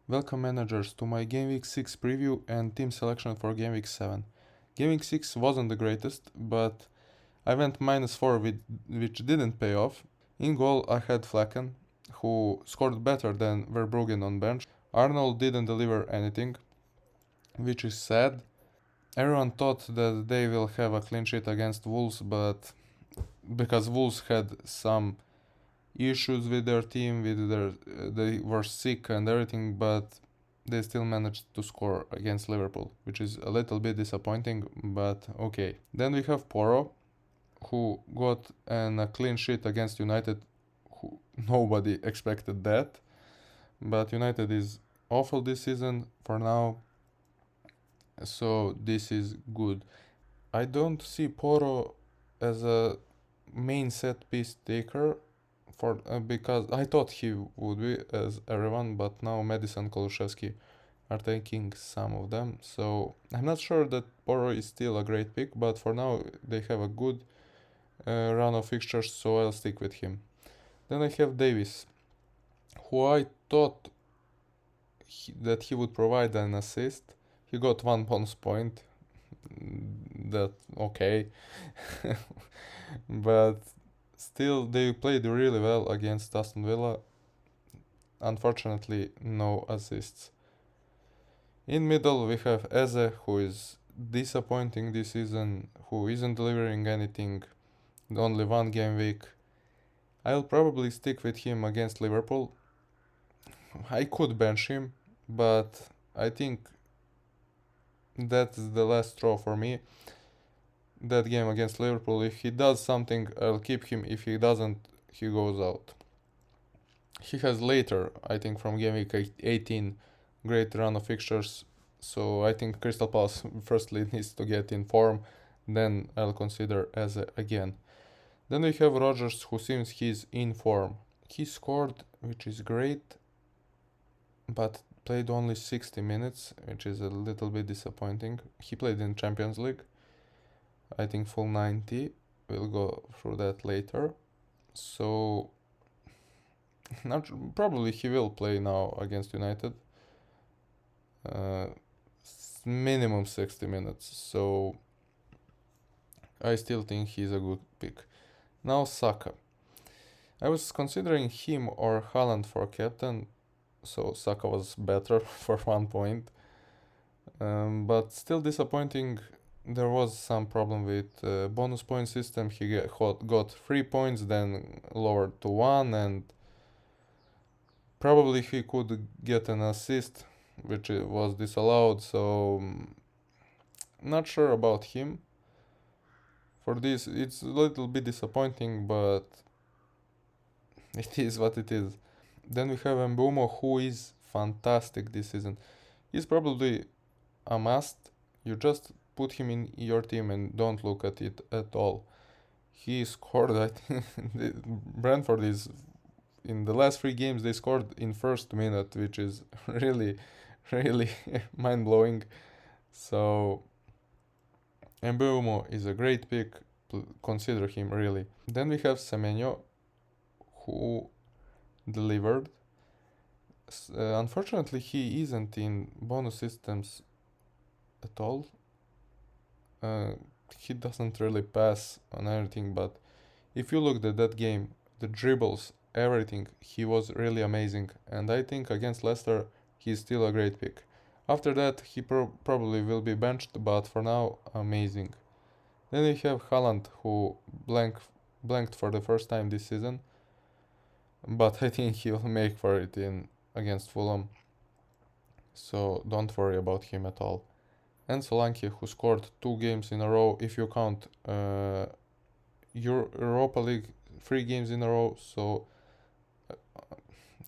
Welcome managers to my Gameweek 6 preview and team selection for Gameweek 7. Gameweek 6 wasn't the greatest, but I went -4 which didn't pay off. In goal I had Flecken, who scored better than Verbruggen on bench. Arnold didn't deliver anything, which is sad. Everyone thought that they will have a clean sheet against Wolves, but because Wolves had some issues with their team, they were sick and everything, but they still managed to score against Liverpool, which is a little bit disappointing, but okay. Then we have Porro, who got a clean sheet against United, who nobody expected that, but United is awful this season for now, so this is good. I don't see Porro as a main set piece taker for because I thought he would be as everyone, but now Madison Koluszewski are taking some of them. So I'm not sure that Porro is still a great pick, but for now they have a good run of fixtures, so I'll stick with him. Then I have Davis, who I thought that he would provide an assist. He got 1 bonus point. That okay, but still they played really well against Aston Villa. Unfortunately, no assists. In middle we have Eze, who is disappointing this season, who isn't delivering anything, only one game week. I'll probably stick with him against Liverpool. I could bench him, but I think that's the last straw for me. That game against Liverpool, if he does something, I'll keep him. If he doesn't, he goes out. He has later, I think from game week 18, great run of fixtures. So I think Crystal Palace firstly needs to get in form, then I'll consider as again. Then we have Rodgers, who seems he's in form. He scored, which is great, but played only 60 minutes, which is a little bit disappointing. He played in Champions League, I think full 90. We'll go through that later. So not probably he will play now against United. Uh, Minimum 60 minutes. So I still think he's a good pick. Now Saka. I was considering him or Haaland for captain, so Saka was better for 1 point. But still disappointing. There was some problem with bonus point system. He got 3 points, then lowered to 1, and probably he could get an assist, which was disallowed. So not sure about him. For this, it's a little bit disappointing, but it is what it is. Then we have Mbumo, who is fantastic this season. He's probably a must. You just put him in your team and don't look at it at all. He scored, I think, Brentford is in the last 3 games they scored in first minute, which is really, really mind blowing. So Mbumo is a great pick. Consider him really. Then we have Semenyo, who delivered. Unfortunately, he isn't in bonus systems at all. He doesn't really pass on anything, but if you looked at that game, the dribbles, everything, he was really amazing. And I think against Leicester, he's still a great pick. After that, he probably will be benched, but for now, amazing. Then we have Haaland, who blanked for the first time this season, but I think he'll make for it in against Fulham. So don't worry about him at all. And Solanke, who scored 2 games in a row, if you count Europa League 3 games in a row. So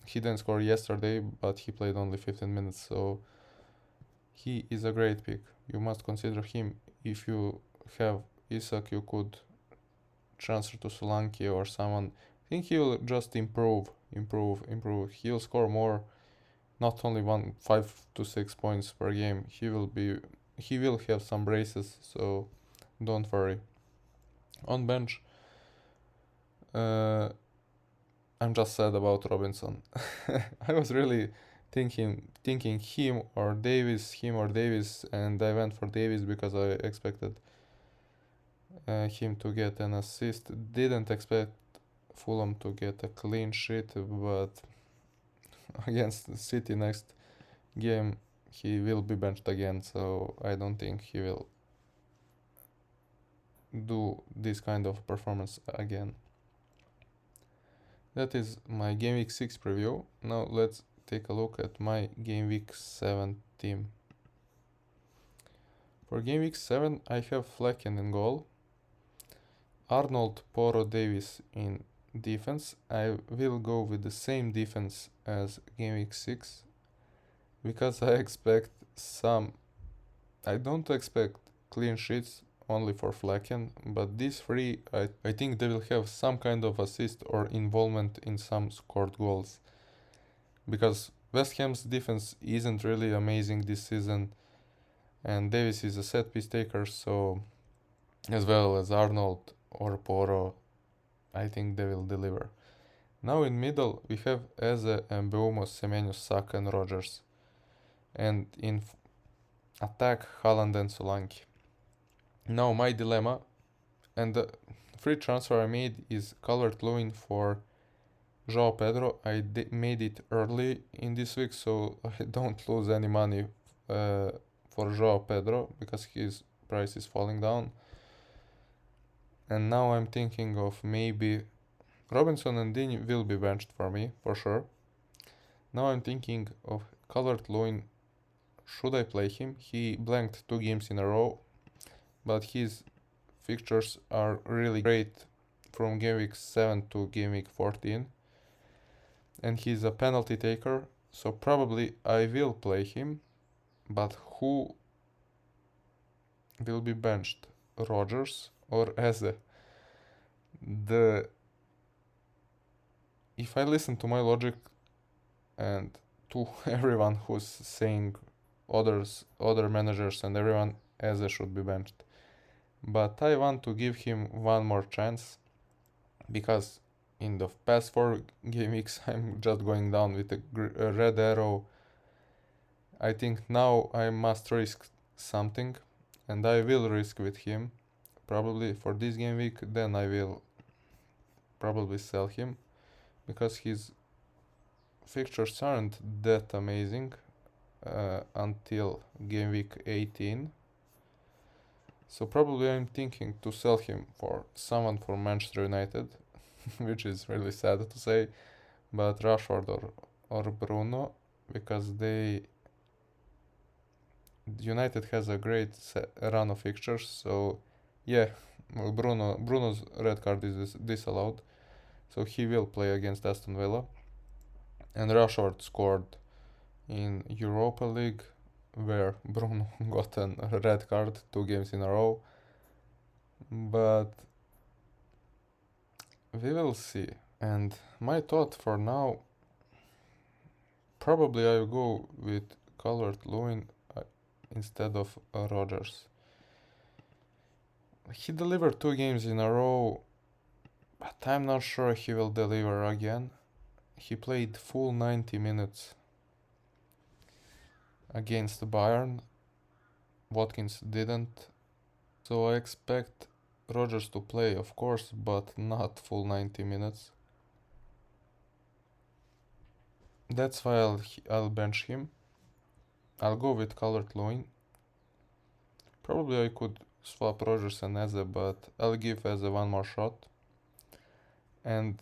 he didn't score yesterday, but he played only 15 minutes. So he is a great pick. You must consider him. If you have Isak, you could transfer to Solanke or someone. I think he will just improve. He'll score more, not only 5 to 6 points per game. He will have some braces, so don't worry. On bench, I'm just sad about Robinson. I was really thinking him or Davis, and I went for Davis because I expected him to get an assist. Didn't expect Fulham to get a clean sheet, but against City next game he will be benched again, so I don't think he will do this kind of performance again. That is my Game Week 6 preview. Now let's take a look at my Game Week 7 team. For Game Week 7 I have Flecken in goal, Arnold, Poro, Davis in defense. I will go with the same defense as Game Week 6 because I don't expect clean sheets only for Flecken, but these three I think they will have some kind of assist or involvement in some scored goals, because West Ham's defense isn't really amazing this season, and Davis is a set piece taker, so as well as Arnold or Poro, I think they will deliver. Now in middle we have Eze and Mbeumo, Semenyo, Saka and Rogers, and in attack Haaland and Solanke. Now my dilemma, and the free transfer I made is Calvert-Lewin for João Pedro. I made it early in this week, so I don't lose any money for João Pedro because his price is falling down. And now I'm thinking of maybe Robinson and Dean will be benched for me for sure. Now I'm thinking of Calvert-Lewin. Should I play him? He blanked 2 games in a row, but his fixtures are really great from game week 7 to game week 14, and he's a penalty taker, so probably I will play him. But who will be benched, Rogers or Eze? If I listen to my logic and to everyone who's saying other managers and everyone, Eze should be benched. But I want to give him one more chance, because in the past 4 game weeks I'm just going down with a red arrow. I think now I must risk something, and I will risk with him probably for this game week. Then I will probably sell him because his fixtures aren't that amazing until game week 18. So probably I'm thinking to sell him for someone from Manchester United, which is really sad to say, but Rashford or Bruno, because United has a great run of fixtures. So yeah, well, Bruno's red card is disallowed, so he will play against Aston Villa. And Rashford scored in Europa League, where Bruno got a red card 2 games in a row. But we will see. And my thought for now, probably I will go with Calvert-Lewin instead of Rogers. He delivered 2 games in a row, but I'm not sure he will deliver again. He played full 90 minutes against Bayern. Watkins didn't. So I expect Rogers to play, of course, but not full 90 minutes. That's why I'll bench him. I'll go with Calvert-Lewin. Probably I could swap Rogers and Eze, but I'll give Eze one more shot. And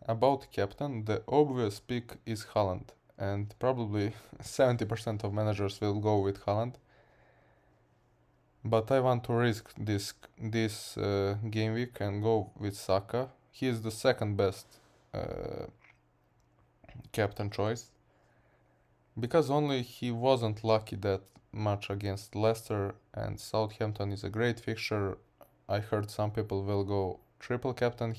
about captain, the obvious pick is Haaland, and probably 70% of managers will go with Haaland. But I want to risk this game week and go with Saka. He is the second best captain choice, because only he wasn't lucky that much against Leicester, and Southampton is a great fixture. I heard some people will go triple captain.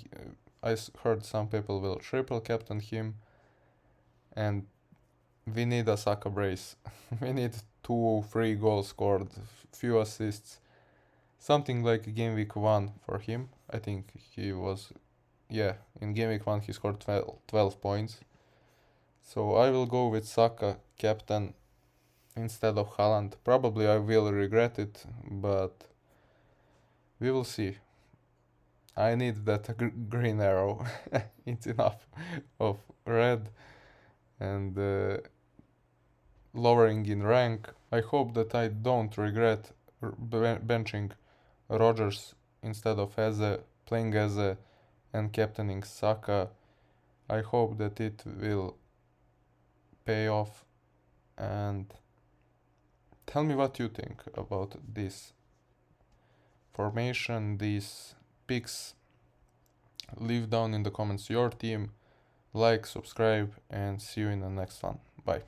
I heard some people will triple captain him, and we need a Saka brace. We need 2-3 goals scored, few assists, something like game week 1 for him. I think he was, in game week 1 he scored 12 points. So I will go with Saka captain instead of Haaland. Probably I will regret it, but we will see. I need that green arrow. It's enough of red and lowering in rank. I hope that I don't regret benching Rodgers instead of Eze, playing Eze and captaining Saka. I hope that it will pay off, and tell me what you think about this formation, these picks. Leave down in the comments your team, like, subscribe, and see you in the next one. Bye.